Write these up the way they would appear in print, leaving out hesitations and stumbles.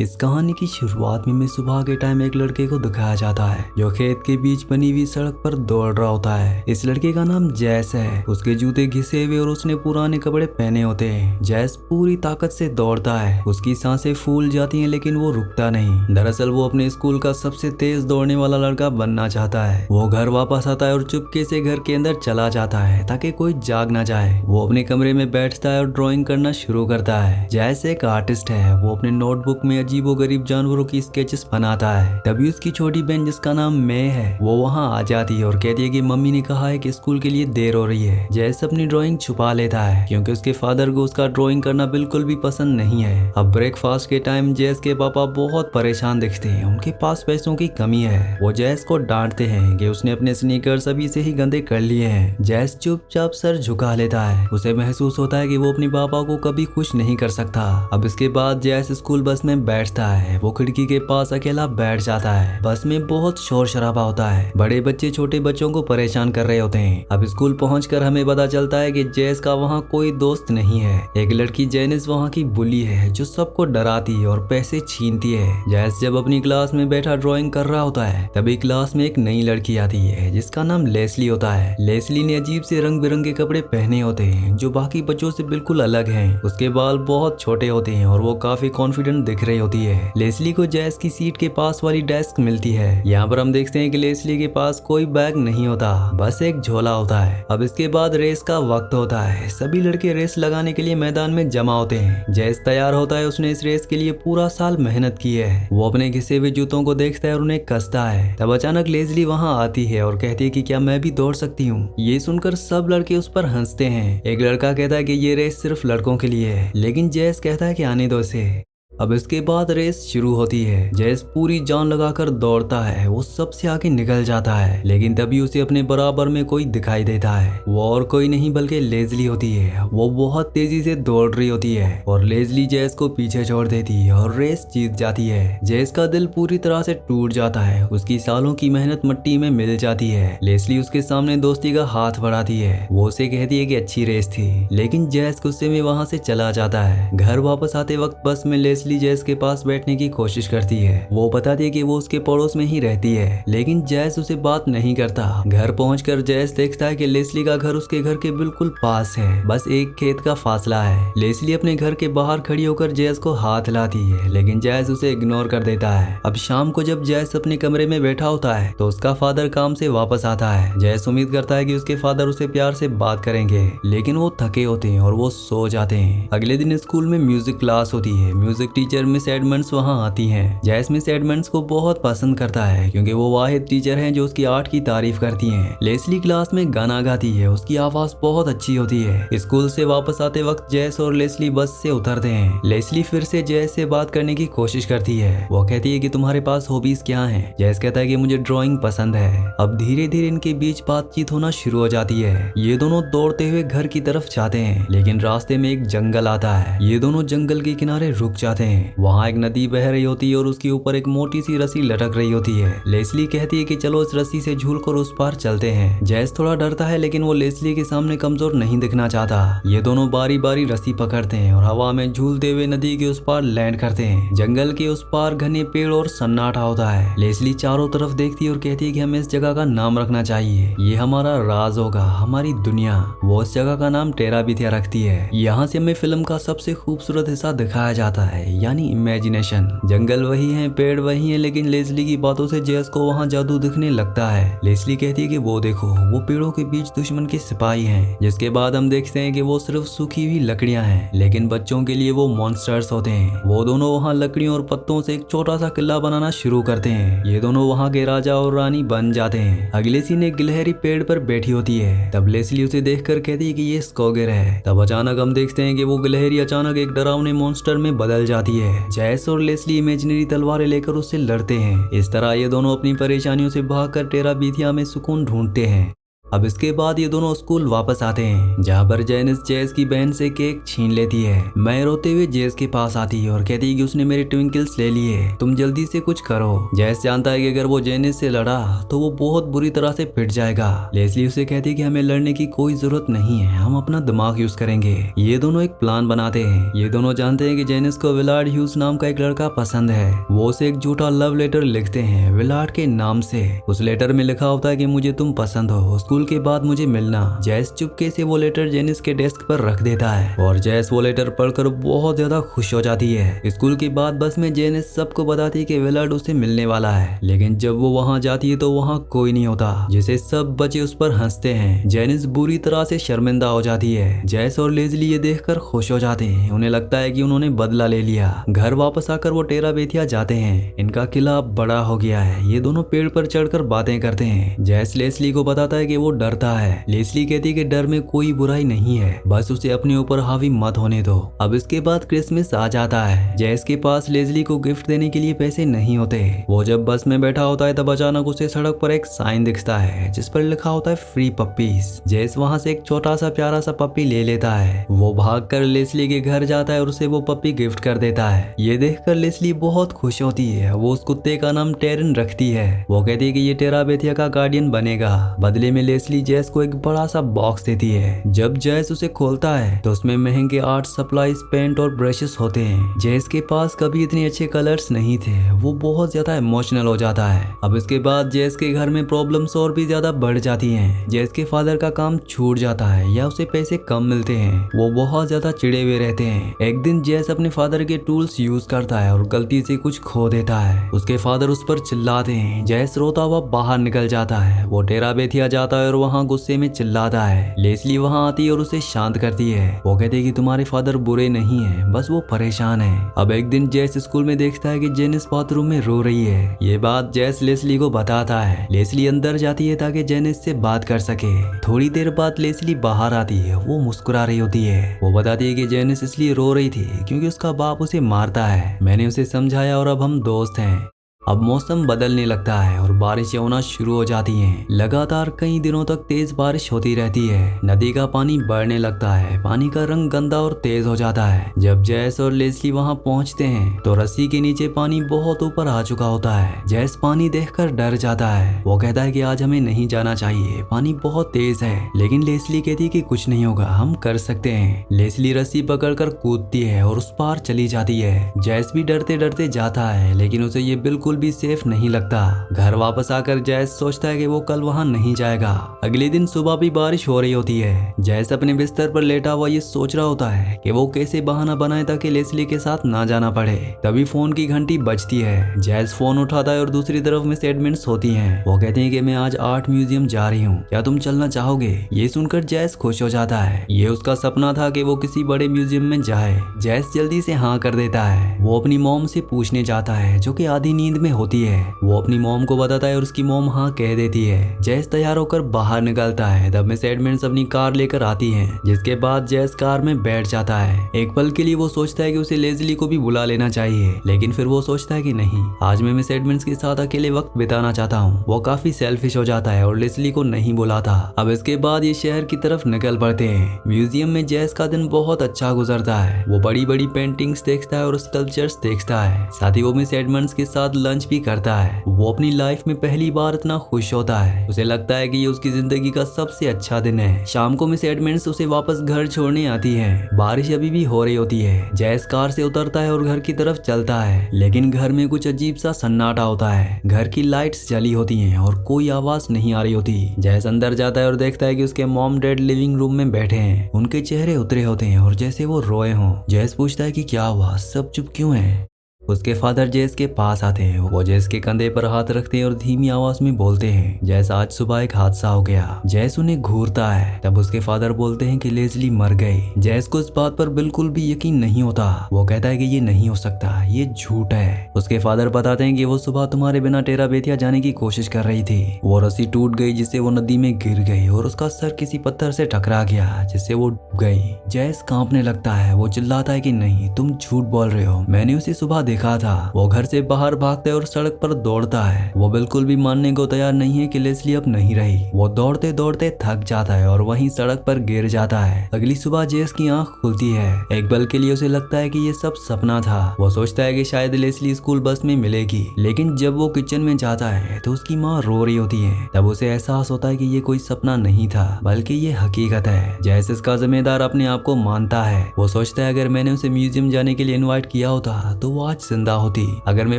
इस कहानी की शुरुआत में सुबह के टाइम एक लड़के को दिखाया जाता है जो खेत के बीच बनी हुई सड़क पर दौड़ रहा होता है। इस लड़के का नाम जैस है। उसके जूते घिसे हुए और उसने पुराने कपड़े पहने होते हैं। जैस पूरी ताकत से दौड़ता है। उसकी सांसें फूल जाती हैं लेकिन वो रुकता नहीं। दरअसल वो अपने स्कूल का सबसे तेज दौड़ने वाला लड़का बनना चाहता है। वो घर वापस आता है और चुपके से घर के अंदर चला जाता है ताकि कोई जाग ना जाए। वो अपने कमरे में बैठता है और ड्राइंग करना शुरू करता है। जैस एक आर्टिस्ट है। वो अपने नोटबुक में अजीबोगरीब जानवरों की स्केचेस बनाता है। तभी उसकी छोटी बहन जिसका नाम मे है वो वहाँ आ जाती है और कहती है कि मम्मी ने कहा है कि स्कूल के लिए देर हो रही है। जैस अपनी ड्राइंग छुपा लेता है क्योंकि उसके फादर को उसका ड्राइंग करना बिल्कुल भी पसंद नहीं है। अब ब्रेकफास्ट के टाइम जैस के पापा बहुत परेशान दिखते हैं। उनके पास पैसों की कमी है। वो जैस को डांटते हैं कि उसने अपने स्नीकर्स अभी से ही गंदे कर लिए हैं। जैस चुपचाप सर झुका लेता है। उसे महसूस होता है कि वो अपने पापा को कभी खुश नहीं कर सकता। अब इसके बाद जैस स्कूल बस में बैठता है। वो खिड़की के पास अकेला बैठ जाता है। बस में बहुत शोर शराबा होता है। बड़े बच्चे छोटे बच्चों को परेशान कर रहे होते हैं। अब स्कूल पहुंचकर हमें पता चलता है कि जैस का वहाँ कोई दोस्त नहीं है। एक लड़की जेनिस वहाँ की बुली है जो सबको डराती है और पैसे छीनती है। जैस जब अपनी क्लास में बैठा ड्राइंग कर रहा होता है तभी क्लास में एक नई लड़की आती है जिसका नाम लेस्ली होता है। लेस्ली ने अजीब से रंग बिरंगे कपड़े पहने होते हैं जो बाकी बच्चों से बिल्कुल अलग हैं। उसके बाल बहुत छोटे होते हैं और वो काफी कॉन्फिडेंट दिख रही होती है। लेस्ली को जैस की सीट के पास वाली डेस्क मिलती है। यहाँ पर हम देखते हैं कि लेस्ली के पास कोई बैग नहीं होता, बस एक झोला होता है। अब इसके बाद रेस का वक्त होता है। सभी लड़के रेस लगाने के लिए मैदान में जमा होते हैं। जैस तैयार होता है। उसने इस रेस के लिए पूरा साल मेहनत की है। वो अपने घिसे हुए जूतों को देखता है और उन्हें कसता है। तब अचानक लेस्ली वहाँ आती है और कहती है कि क्या मैं भी दौड़ सकती हूँ। ये सुनकर सब लड़के उस पर हंसते हैं। एक लड़का कहता है कि ये रेस सिर्फ लड़कों के लिए है, लेकिन जैस कहता है कि आने दो इसे। अब इसके बाद रेस शुरू होती है। जैस पूरी जान लगाकर दौड़ता है। वो सबसे आगे निकल जाता है लेकिन तभी उसे अपने बराबर में कोई दिखाई देता है। वो और कोई नहीं बल्कि लेस्ली होती है। वो बहुत तेजी से दौड़ रही होती है और लेस्ली जैस को पीछे छोड़ देती है और रेस जीत जाती है। जैस का दिल पूरी तरह से टूट जाता है। उसकी सालों की मेहनत मिट्टी में मिल जाती है। लेस्ली उसके सामने दोस्ती का हाथ बढ़ाती है। वो उसे कहती है कि अच्छी रेस थी, लेकिन जैस गुस्से में वहाँ से चला जाता है। घर वापस आते वक्त बस में लेस्ली जैस के पास बैठने की कोशिश करती है। वो बताती है कि वो उसके पड़ोस में ही रहती है, लेकिन जैस उसे बात नहीं करता। घर पहुंचकर जैस देखता है कि लेस्ली का घर उसके घर के बिल्कुल पास है, बस एक खेत का फासला है। लेस्ली अपने घर के बाहर खड़ी होकर जैस को हाथ लाती है, लेकिन जैस उसे इग्नोर कर देता है। अब शाम को जब जैस अपने कमरे में बैठा होता है तो उसका फादर काम से वापस आता है। जैस उम्मीद करता है कि उसके फादर उसे प्यार से बात करेंगे, लेकिन वो थके होते हैं और वो सो जाते हैं। अगले दिन स्कूल में म्यूजिक क्लास होती है। म्यूजिक टीचर मिस एडमंड्स वहां आती हैं। जैस मिस एडमंड्स को बहुत पसंद करता है क्योंकि वो वाहिद टीचर हैं जो उसकी आर्ट की तारीफ करती हैं। लेस्ली क्लास में गाना गाती है। उसकी आवाज बहुत अच्छी होती है। स्कूल से वापस आते वक्त जैस और लेस्ली बस से उतरते हैं। लेस्ली फिर से जैस से बात करने की कोशिश करती है। वो कहती है कि तुम्हारे पास हॉबीज क्या हैं? जैस कहता है कि मुझे ड्राइंग पसंद है। अब धीरे धीरे इनके बीच बातचीत होना शुरू हो जाती है। ये दोनों दौड़ते हुए घर की तरफ जाते हैं, लेकिन रास्ते में एक जंगल आता है। ये दोनों जंगल के किनारे रुक जाते हैं। वहाँ एक नदी बह रही होती है और उसके ऊपर एक मोटी सी रस्सी लटक रही होती है। लेस्ली कहती है कि चलो इस रस्सी से झूलकर उस पार चलते हैं। जैस थोड़ा डरता है लेकिन वो लेस्ली के सामने कमजोर नहीं दिखना चाहता। ये दोनों बारी बारी रस्सी पकड़ते हैं और हवा में झूलते हुए नदी के उस पार लैंड करते हैं। जंगल के उस पार घने पेड़ और सन्नाटा होता है। लेस्ली चारों तरफ देखती है और कहती है कि हमें इस जगह का नाम रखना चाहिए। ये हमारा राज होगा, हमारी दुनिया। वो उस जगह का नाम टेराबिथिया रखती है। यहाँ से हमें फिल्म का सबसे खूबसूरत हिस्सा दिखाया जाता है, यानी इमेजिनेशन। जंगल वही है, पेड़ वही है, लेकिन लेस्ली की बातों से जैस को वहाँ जादू दिखने लगता है। लेस्ली कहती है कि वो देखो, वो पेड़ों के बीच दुश्मन के सिपाही हैं। जिसके बाद हम देखते हैं कि वो सिर्फ सूखी हुई लकड़ियां हैं, लेकिन बच्चों के लिए वो मॉन्स्टर्स होते हैं। वो दोनों वहाँ लकड़ियों और पत्तों से एक छोटा सा किला बनाना शुरू करते हैं। ये दोनों वहाँ के राजा और रानी बन जाते हैं। अगले सीन एक गिलहरी पेड़ पर बैठी होती है। तब लेस्ली उसे देखकर कहती है कि ये स्कोगर है। तब अचानक हम देखते हैं कि वो गिलहरी अचानक एक डरावने मॉन्स्टर में बदल जाती है। जैस और लेस्ली इमेजिनरी तलवारें लेकर उससे लड़ते हैं। इस तरह ये दोनों अपनी परेशानियों से भागकर टेराबिथिया में सुकून ढूंढते हैं। अब इसके बाद ये दोनों स्कूल वापस आते हैं, जहाँ पर जेनिस जेस की बहन से केक छीन लेती है। मैं रोते हुए जेस के पास आती है और कहती है कि उसने मेरे ट्विंकल्स ले लिए, तुम जल्दी से कुछ करो। जेस जानता है कि अगर वो जेनिस से लड़ा तो वो बहुत बुरी तरह से पिट जाएगा। लेस्ली उसे कहती है कि हमें लड़ने की कोई जरूरत नहीं है, हम अपना दिमाग यूज करेंगे। ये दोनों एक प्लान बनाते हैं। ये दोनों जानते हैं कि जेनिस को विलार्ड ह्यूज नाम का एक लड़का पसंद है। वो उसे एक झूठा लव लेटर लिखते हैं विलार्ड के नाम से। उस लेटर में लिखा होता है कि मुझे तुम पसंद हो, स्कूल के बाद मुझे मिलना। जैस चुपके से वो लेटर जेनिस के डेस्क पर रख देता है और जैस वो लेटर पढ़कर बहुत ज्यादा खुश हो जाती है। स्कूल के बाद बस में जेनिस सबको बताती है कि विलार्ड उसे मिलने वाला है, लेकिन जब वो वहाँ जाती है तो वहाँ कोई नहीं होता, जिसे सब बच्चे उस पर हंसते हैं। जेनिस बुरी तरह से शर्मिंदा हो जाती है। जैस और लेजली ये देखकर खुश हो जाते हैं, उन्हें लगता है कि उन्होंने बदला ले लिया। घर वापस आकर वो टेरा बेथिया जाते हैं। इनका किला अब बड़ा हो गया है। ये दोनों पेड़ पर चढ़कर बातें करते हैं। जैस लेस्ली को बताता है कि वो डरता है। लेस्ली कहती है कि डर में कोई बुराई नहीं है, बस उसे अपने ऊपर हावी मत होने दो। अब इसके बाद क्रिसमस आ जाता है। जैस के पास लेस्ली को गिफ्ट देने के लिए पैसे नहीं होते। वो जब बस में बैठा होता है तब अचानक उसे सड़क पर एक साइन दिखता है जिस पर लिखा होता है फ्री पप्पीज। जैस वहाँ से एक छोटा सा प्यारा सा पप्पी ले लेता है। वो भागकर लेस्ली के घर जाता है और उसे वो पप्पी गिफ्ट कर देता है। ये देखकर लेस्ली बहुत खुश होती है। वो उस कुत्ते का नाम टेरन रखती है। वो कहती है कि ये टेरा बेथिया का गार्डियन बनेगा। बदले में लेस्ली जैस को एक बड़ा सा बॉक्स देती है। जब जैस उसे खोलता है तो उसमें महंगे आर्ट सप्लाईज, पेंट और ब्रशेस होते हैं। जैस के पास कभी इतने अच्छे कलर्स नहीं थे। वो बहुत ज्यादा इमोशनल हो जाता है। अब इसके बाद जैस के घर में प्रॉब्लम्स और भी ज्यादा बढ़ जाती हैं। जैस के फादर का काम छूट जाता है या उसे पैसे कम मिलते हैं। वो बहुत ज्यादा चिड़े हुए रहते हैं। एक दिन जैस अपने फादर के टूल्स यूज करता है और गलती से कुछ खो देता है। उसके फादर उस पर चिल्लाते हैं। जैस रोता हुआ बाहर निकल जाता है। वो टेरा बेथिया जाता है और वहाँ गुस्से में चिल्लाता है। लेस्ली वहाँ आती है और उसे शांत करती है। वो कहती है कि तुम्हारे फादर बुरे नहीं है, बस वो परेशान है। अब एक दिन जैस स्कूल में देखता है कि जेनिस बाथरूम में रो रही है। ये बात जैस लेस्ली को बताता है। लेस्ली अंदर जाती है ताकि जेनिस से बात कर सके। थोड़ी देर बाद लेस्ली बाहर आती है। वो मुस्कुरा रही होती है। वो बताती है कि जेनिस इसलिए रो रही थी क्योंकि उसका बाप उसे मारता है। मैंने उसे समझाया और अब हम दोस्त हैं। अब मौसम बदलने लगता है और बारिशें होना शुरू हो जाती हैं। लगातार कई दिनों तक तेज बारिश होती रहती है। नदी का पानी बढ़ने लगता है। पानी का रंग गंदा और तेज हो जाता है। जब जैस और लेस्ली वहां पहुंचते हैं तो रस्सी के नीचे पानी बहुत ऊपर आ चुका होता है। जैस पानी देखकर डर जाता है। वो कहता है कि आज हमें नहीं जाना चाहिए, पानी बहुत तेज है। लेकिन लेस्ली कहती है कि कुछ नहीं होगा, हम कर सकते हैं। लेस्ली रस्सी पकड़कर कूदती है और उस पार चली जाती है। जैस भी डरते डरते जाता है, लेकिन उसे ये बिल्कुल भी सेफ नहीं लगता। घर वापस आकर जैस सोचता है कि वो कल वहां नहीं जाएगा। अगले दिन सुबह भी बारिश हो रही होती है। जैस अपने बिस्तर पर लेटा हुआ ये सोच रहा होता है कि वो कैसे बहाना बनाए ताकि लेस्ली के साथ ना जाना पड़े। तभी फोन की घंटी बजती है। जैस फोन उठाता है और दूसरी तरफ मिस एडमिन्स होती हैं। वो कहती हैं कि मैं आज आर्ट म्यूजियम जा रही हूँ, क्या तुम चलना चाहोगे? ये सुनकर जैस खुश हो जाता है। ये उसका सपना था कि वो किसी बड़े म्यूजियम में जाए। जैस जल्दी से हाँ कर देता है। वो अपनी मॉम से पूछने जाता है जो कि आधी नींद में होती है। वो अपनी मॉम को बताता है और उसकी मॉम हाँ कह देती है। जैस तैयार होकर बाहर निकलता है। तब मिस एडमिन्स अपनी कार लेकर आती हैं, जिसके बाद जैस कार में बैठ जाता है। एक पल के लिए वो सोचता है कि उसे लेस्ली को भी बुला लेना चाहिए, लेकिन फिर वो सोचता है कि नहीं, आज मैं मिस एडमिन्स के साथ अकेले वक्त बिताना चाहता हूँ। वो काफी सेल्फिश हो जाता है और लेस्ली को नहीं बुलाता। अब इसके बाद ये शहर की तरफ निकल पड़ते हैं। म्यूजियम में जैस का दिन बहुत अच्छा गुजरता है। वो बड़ी बड़ी पेंटिंग्स देखता है और स्कल्पचर्स देखता है। साथ ही वो मिस एडमिन्स के साथ लंच भी करता है। वो अपनी लाइफ में पहली बार इतना खुश होता है। उसे लगता है कि ये उसकी जिंदगी का सबसे अच्छा दिन है। शाम को मिस एडमिन्स उसे वापस घर छोड़ने आती है। बारिश अभी भी हो रही होती है। जैस कार से उतरता है और घर की तरफ चलता है, लेकिन घर में कुछ अजीब सा सन्नाटा होता है। घर की लाइट्स जली होती हैं और कोई आवाज नहीं आ रही होती। जैस अंदर जाता है और देखता है कि उसके मॉम डैड लिविंग रूम में बैठे हैं। उनके चेहरे उतरे होते हैं और जैसे वो रोए हों। जैस पूछता है कि क्या हुआ, सब चुप क्यों है? उसके फादर जैस के पास आते हैं। वो जैस के कंधे पर हाथ रखते हैं और धीमी आवाज में बोलते हैं, जैस आज सुबह एक हादसा हो गया। जैस उन्हें घूरता है। तब उसके फादर बोलते हैं कि लेस्ली मर गई। जैस को इस बात पर बिल्कुल भी यकीन नहीं होता। वो कहता है कि ये नहीं हो सकता, ये झूठ है। उसके फादर बताते हैं कि वो सुबह तुम्हारे बिना टेरा बेथिया जाने की कोशिश कर रही थी। वो रस्सी टूट गई जिससे वो नदी में गिर गई और उसका सर किसी पत्थर से टकरा गया जिससे वो डूब गई। जैस कांपने लगता है। वो चिल्लाता है कि नहीं, तुम झूठ बोल रहे हो, मैंने उसे सुबह देखा था। वो घर से बाहर भागता है और सड़क पर दौड़ता है। वो बिल्कुल भी मानने को तैयार नहीं है कि लेस्ली अब नहीं रही। वो दौड़ते दौड़ते थक जाता है और वहीं सड़क पर गिर जाता है। अगली सुबह जेस की आंख खुलती है। एक पल के लिए उसे लगता है कि ये सब सपना था। वो सोचता है कि शायद लेस्ली स्कूल बस में मिलेगी, लेकिन जब वो किचन में जाता है तो उसकी माँ रो रही होती है। तब उसे एहसास होता है कि ये कोई सपना नहीं था बल्कि ये हकीकत है। जैस इसका जिम्मेदार अपने आप को मानता है। वो सोचता है अगर मैंने उसे म्यूजियम जाने के लिए इनवाइट किया होता तो वो आज जिंदा होती। अगर मैं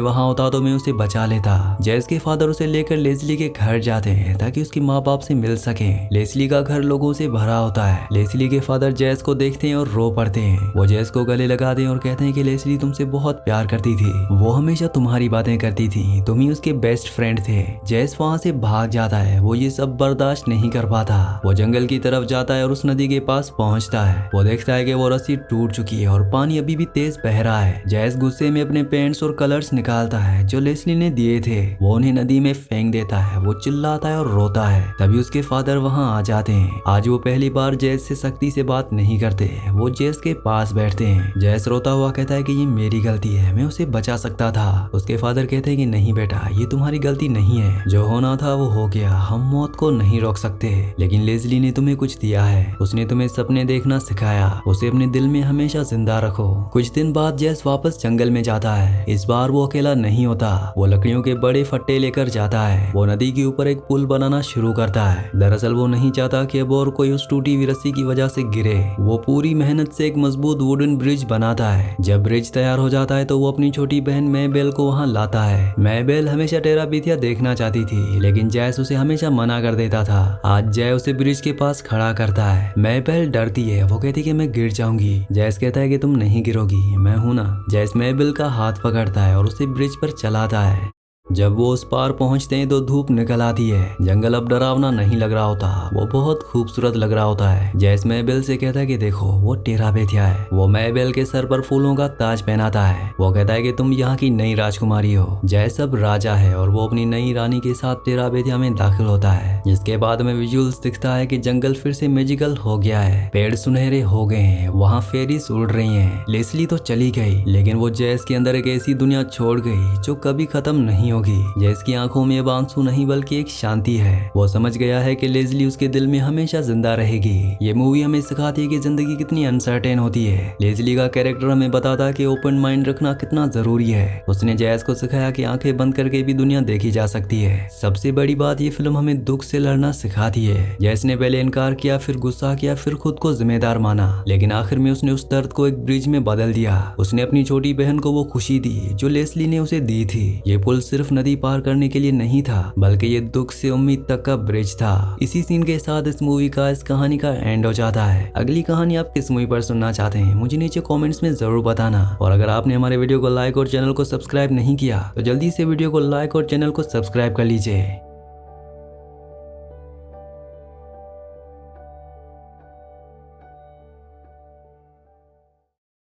वहाँ होता तो मैं उसे बचा लेता। जैस के फादर उसे लेकर लेस्ली के घर जाते हैं ताकि उसके माँ बाप से मिल सके। लेस्ली का घर लोगों से भरा होता है। लेस्ली के फादर जैस को देखते हैं और रो पड़ते हैं। वो जैस को गले लगाते हैं और कहते हैं कि लेस्ली तुमसे बहुत प्यार करती थी। वो हमेशा तुम्हारी बातें करती थी। तुम ही उसके बेस्ट फ्रेंड थे। जैस वहाँ से भाग जाता है। वो ये सब बर्दाश्त नहीं कर पाता। वो जंगल की तरफ जाता है और उस नदी के पास पहुँचता है। वो देखता है कि वो रस्सी टूट चुकी है और पानी अभी भी तेज बह रहा है। जैस गुस्से में अपने पेंट्स और कलर्स निकालता है जो लेस्ली ने दिए थे। वो उन्हें नदी में फेंक देता है। वो चिल्लाता है और रोता है। तभी उसके फादर वहाँ आ जाते हैं। आज वो पहली बार जैस से सख्ती से बात नहीं करते। वो जैस के पास बैठते हैं। जैस रोता हुआ कहता है कि ये मेरी गलती है, मैं उसे बचा सकता था। उसके फादर कहते हैं कि नहीं बेटा, ये तुम्हारी गलती नहीं है। जो होना था वो हो गया। हम मौत को नहीं रोक सकते, लेकिन लेस्ली ने तुम्हें कुछ दिया है। उसने तुम्हें सपने देखना सिखाया। उसे अपने दिल में हमेशा जिंदा रखो। कुछ दिन बाद जैस वापस जंगल में जाता है। इस बार वो अकेला नहीं होता। वो लकड़ियों के बड़े फट्टे लेकर जाता है। वो नदी के ऊपर एक पुल बनाना शुरू करता है। दरअसल वो नहीं चाहता कि अब और कोई उस टूटी हुई रस्सी की वजह से गिरे। वो पूरी मेहनत से एक मजबूत वुडन ब्रिज बनाता है। जब ब्रिज तैयार हो जाता है तो वो अपनी छोटी बहन मैबेल को वहाँ लाता है। मैबेल हमेशा टेराबीथिया देखना चाहती थी, लेकिन जैस उसे हमेशा मना कर देता था। आज जय उसे ब्रिज के पास खड़ा करता है। मैबेल डरती है। वो कहती है कि मैं गिर जाऊंगी। जैस कहता है कि तुम नहीं गिरोगी, मैं हूं ना। जैस मैबेल का हाथ पकड़ता है और उसे ब्रिज पर चलाता है। जब वो उस पार पहुंचते हैं तो धूप निकल आती है। जंगल अब डरावना नहीं लग रहा होता। वो बहुत खूबसूरत लग रहा होता है। जैस मैबेल से कहता है कि देखो वो टेराबीथिया है। वो मैबेल के सर पर फूलों का ताज पहनाता है। वो कहता है कि तुम यहाँ की नई राजकुमारी हो। जैस अब राजा है और वो अपनी नई रानी के साथ टेराबीथिया में दाखिल होता है। जिसके बाद में विजुअल्स दिखता है कि जंगल फिर से मैजिकल हो गया है। पेड़ सुनहरे हो गए हैं। वहाँ फेरीज उड़ रही है। लेस्ली तो चली गई, लेकिन वो जैस के अंदर एक ऐसी दुनिया छोड़ गई जो कभी खत्म नहीं होगी। जैस की आंखों में अब आंसू नहीं बल्कि एक शांति है। वो समझ गया है कि लेस्ली उसके दिल में हमेशा जिंदा रहेगी। ये मूवी हमें सिखाती है कि जिंदगी कितनी अनसर्टेन होती है। लेस्ली का कैरेक्टर हमें बताता है कि ओपन माइंड रखना कितना जरूरी है। उसने जैस को सिखाया कि आंखें बंद करके भी दुनिया देखी जा सकती है। सबसे बड़ी बात ये फिल्म हमें दुख से लड़ना सिखाती है। जैस ने पहले इनकार किया, फिर गुस्सा किया, फिर खुद को जिम्मेदार माना, लेकिन आखिर में उसने उस दर्द को एक ब्रिज में बदल दिया। उसने अपनी छोटी बहन को वो खुशी दी जो लेस्ली ने उसे दी थी। ये पुल सिर्फ नदी पार करने के लिए नहीं था, बल्कि ये दुख से उम्मीद तक का ब्रिज था। इसी सीन के साथ इस मूवी का, इस कहानी का एंड हो जाता है। अगली कहानी आप किस मूवी पर सुनना चाहते हैं मुझे नीचे कमेंट्स में जरूर बताना। और अगर आपने हमारे वीडियो को लाइक और चैनल को सब्सक्राइब नहीं किया तो जल्दी से वीडियो को लाइक और चैनल को सब्सक्राइब कर लीजिए।